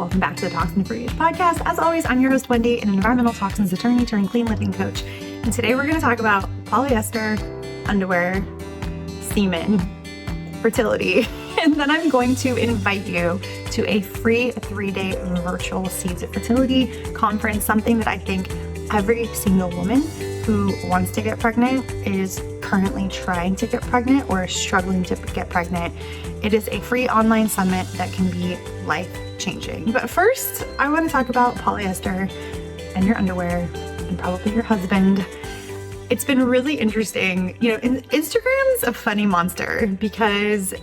Welcome back to the Toxin Free podcast. As always, I'm your host, Wendy, an environmental toxins attorney turned clean living coach. And today we're going to talk about polyester, underwear, semen, fertility. And then I'm going to invite you to a free 3-day virtual Seeds of Fertility conference, something that I think every single woman who wants to get pregnant is currently trying to get pregnant or is struggling to get pregnant. It is a free online summit that can be life-changing. But first, I want to talk about polyester and your underwear and probably your husband. It's been really interesting. Instagram's a funny monster because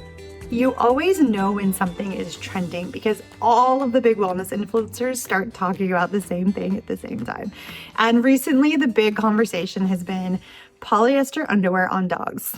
you always know when something is trending because all of the big wellness influencers start talking about the same thing at the same time. And recently, the big conversation has been polyester underwear on dogs.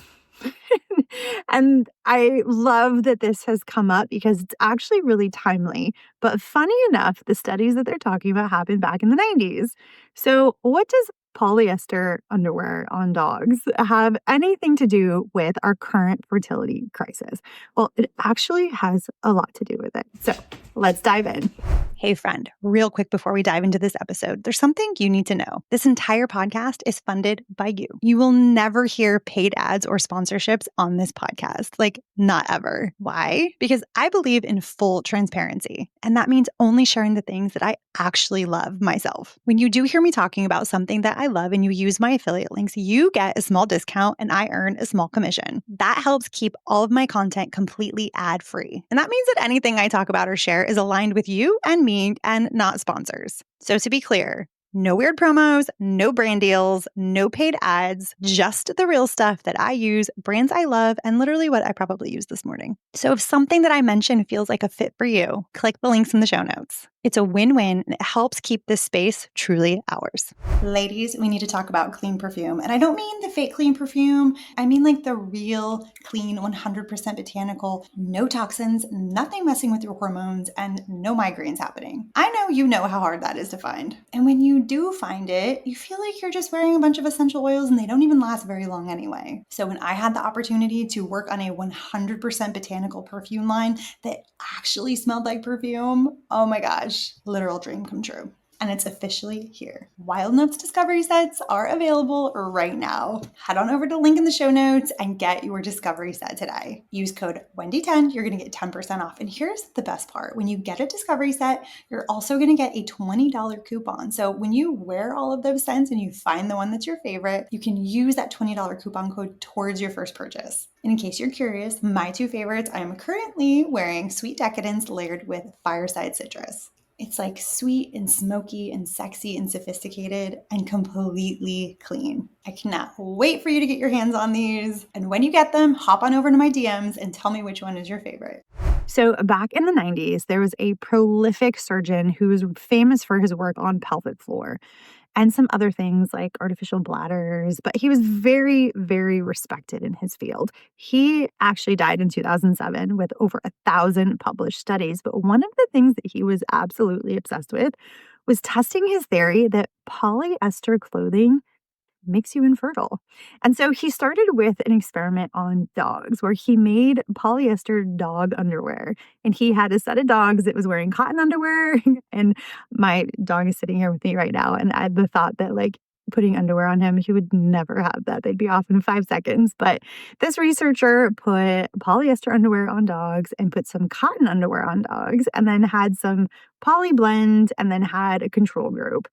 And I love that this has come up because it's actually really timely. But funny enough, the studies that they're talking about happened back in the 90s. So what does polyester underwear on dogs have anything to do with our current fertility crisis? Well, it actually has a lot to do with it. So let's dive in. Hey friend, real quick before we dive into this episode, there's something you need to know. This entire podcast is funded by you. You will never hear paid ads or sponsorships on this podcast. Not ever. Why? Because I believe in full transparency. And that means only sharing the things that I actually love myself. When you do hear me talking about something that I love and you use my affiliate links, you get a small discount and I earn a small commission. That helps keep all of my content completely ad-free. And that means that anything I talk about or share is aligned with you and me and not sponsors. So to be clear, no weird promos, no brand deals, no paid ads, just the real stuff that I use, brands I love, and literally what I probably used this morning. So if something that I mention feels like a fit for you, click the links in the show notes. It's a win-win and it helps keep this space truly ours. Ladies, we need to talk about clean perfume. And I don't mean the fake clean perfume. I mean the real clean, 100% botanical, no toxins, nothing messing with your hormones, and no migraines happening. I know you know how hard that is to find. And when you do find it, you feel like you're just wearing a bunch of essential oils and they don't even last very long anyway. So when I had the opportunity to work on a 100% botanical perfume line that actually smelled like perfume, oh my gosh, literal dream come true. And it's officially here. Wild Notes Discovery Sets are available right now. Head on over to the link in the show notes and get your discovery set today. Use code Wendy10, you're going to get 10% off. And here's the best part. When you get a discovery set, you're also going to get a $20 coupon. So when you wear all of those scents and you find the one that's your favorite, you can use that $20 coupon code towards your first purchase. And in case you're curious, my two favorites, I am currently wearing Sweet Decadence layered with Fireside Citrus. It's like sweet and smoky and sexy and sophisticated and completely clean. I cannot wait for you to get your hands on these. And when you get them, hop on over to my DMs and tell me which one is your favorite. So back in the 90s, there was a prolific surgeon who was famous for his work on pelvic floor and some other things like artificial bladders, but he was very, very respected in his field. He actually died in 2007 with over 1,000 published studies, but one of the things that he was absolutely obsessed with was testing his theory that polyester clothing makes you infertile. And so he started with an experiment on dogs where he made polyester dog underwear. And he had a set of dogs that was wearing cotton underwear. And my dog is sitting here with me right now. And I had the thought that putting underwear on him, he would never have that. They'd be off in 5 seconds. But this researcher put polyester underwear on dogs and put some cotton underwear on dogs and then had some poly blend and then had a control group.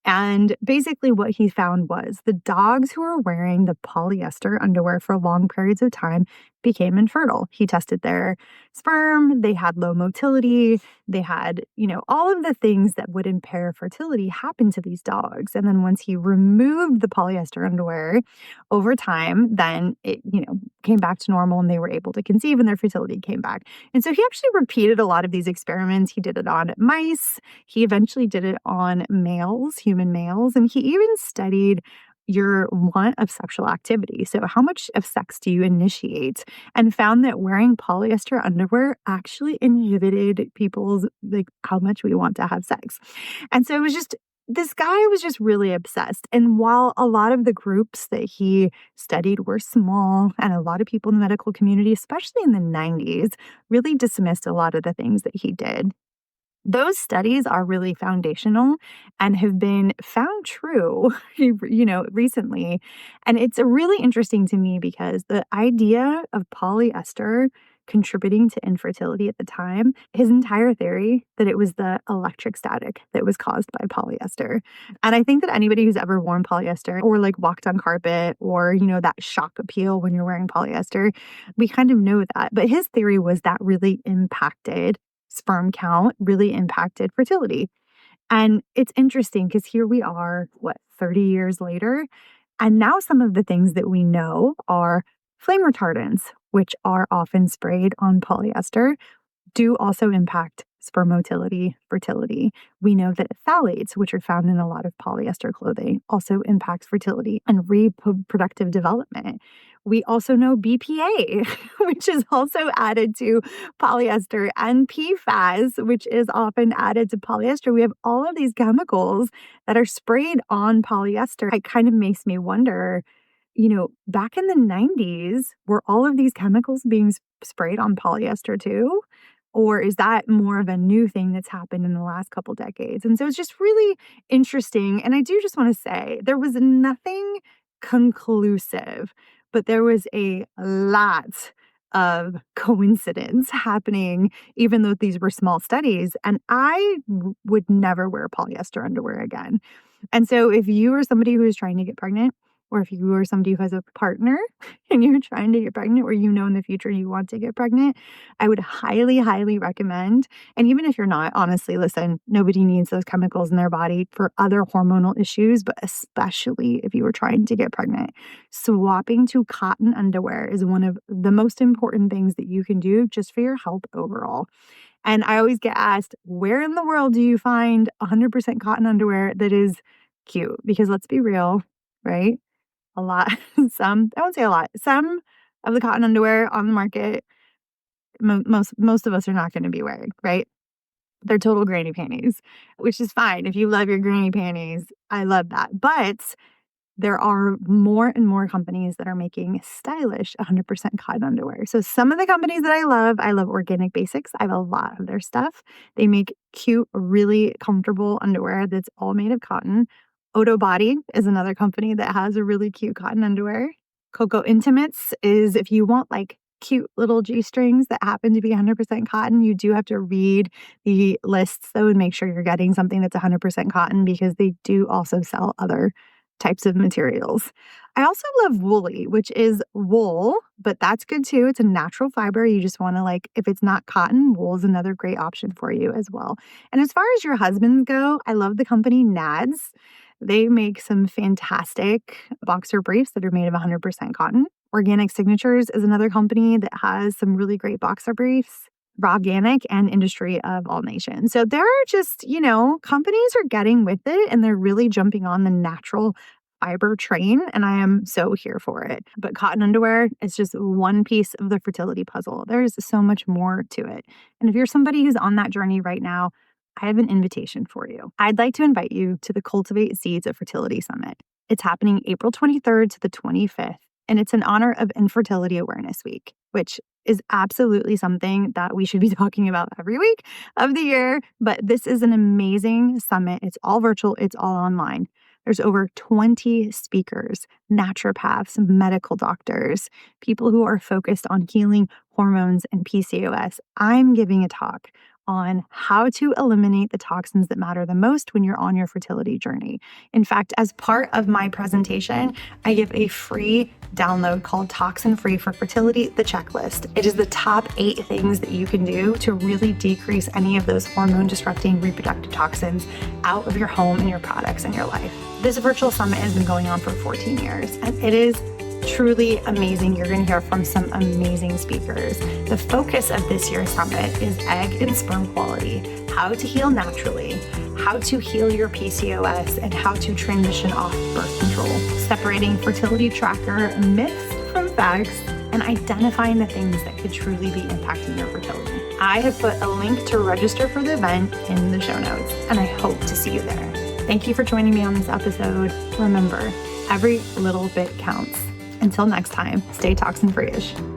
And basically what he found was the dogs who were wearing the polyester underwear for long periods of time became infertile. He tested their sperm, they had low motility, they had, all of the things that would impair fertility happened to these dogs. And then once he removed the polyester underwear over time, then it, came back to normal and they were able to conceive and their fertility came back. And so he actually repeated a lot of these experiments. He did it on mice. He eventually did it on males, human males, and he even studied your want of sexual activity. So how much of sex do you initiate? And found that wearing polyester underwear actually inhibited people's, how much we want to have sex. And so it was just, this guy was just really obsessed. And while a lot of the groups that he studied were small and a lot of people in the medical community, especially in the 90s, really dismissed a lot of the things that he did, Those studies are really foundational and have been found true, recently. And it's really interesting to me because the idea of polyester contributing to infertility at the time, his entire theory that it was the electric static that was caused by polyester. And I think that anybody who's ever worn polyester or like walked on carpet or, that shock appeal when you're wearing polyester, we kind of know that. But his theory was that really impacted sperm count, really impacted fertility. And it's interesting because here we are, 30 years later? And now some of the things that we know are flame retardants, which are often sprayed on polyester, do also impact sperm motility, fertility. We know that phthalates, which are found in a lot of polyester clothing, also impacts fertility and reproductive development. We also know BPA, which is also added to polyester, and PFAS, which is often added to polyester. We have all of these chemicals that are sprayed on polyester. It kind of makes me wonder, back in the 90s, were all of these chemicals being sprayed on polyester too? Or is that more of a new thing that's happened in the last couple decades? And so it's just really interesting. And I do just want to say there was nothing conclusive, but there was a lot of coincidence happening, even though these were small studies. And I would never wear polyester underwear again. And so if you are somebody who is trying to get pregnant, or if you are somebody who has a partner and you're trying to get pregnant, or in the future you want to get pregnant, I would highly, highly recommend. And even if you're not, honestly, listen, nobody needs those chemicals in their body for other hormonal issues, but especially if you are trying to get pregnant. Swapping to cotton underwear is one of the most important things that you can do just for your health overall. And I always get asked, where in the world do you find 100% cotton underwear that is cute? Because let's be real, right? A lot, I won't say a lot, some of the cotton underwear on the market, most of us are not going to be wearing, right? They're total granny panties, which is fine. If you love your granny panties, I love that. But there are more and more companies that are making stylish 100% cotton underwear. So some of the companies that I love Organic Basics. I have a lot of their stuff. They make cute, really comfortable underwear that's all made of cotton. Odo Body is another company that has a really cute cotton underwear. Coco Intimates is if you want like cute little G-strings that happen to be 100% cotton, you do have to read the lists though and make sure you're getting something that's 100% cotton because they do also sell other types of materials. I also love Woolly, which is wool, but that's good too. It's a natural fiber. You just want to if it's not cotton, wool is another great option for you as well. And as far as your husbands go, I love the company Nads. They make some fantastic boxer briefs that are made of 100% cotton. Organic Signatures is another company that has some really great boxer briefs. Organic and Industry of All Nations. So there are just, companies are getting with it and they're really jumping on the natural fiber train. And I am so here for it. But cotton underwear is just one piece of the fertility puzzle. There's so much more to it. And if you're somebody who's on that journey right now, I have an invitation for you. I'd like to invite you to the Cultivate Seeds of Fertility Summit. It's happening April 23rd to the 25th, and it's in honor of Infertility Awareness Week, which is absolutely something that we should be talking about every week of the year. But this is an amazing summit. It's all virtual. It's all online. There's over 20 speakers, naturopaths, medical doctors, people who are focused on healing hormones and PCOS. I'm giving a talk on how to eliminate the toxins that matter the most when you're on your fertility journey. In fact, as part of my presentation, I give a free download called Toxin Free for Fertility, the checklist. It is the top 8 things that you can do to really decrease any of those hormone disrupting reproductive toxins out of your home and your products in your life. This virtual summit has been going on for 14 years, and it is truly amazing. You're going to hear from some amazing speakers. The focus of this year's summit is egg and sperm quality, how to heal naturally, how to heal your PCOS, and how to transition off birth control, separating fertility tracker myths from facts, and identifying the things that could truly be impacting your fertility. I have put a link to register for the event in the show notes, and I hope to see you there. Thank you for joining me on this episode. Remember, every little bit counts. Until next time, stay toxin-free-ish.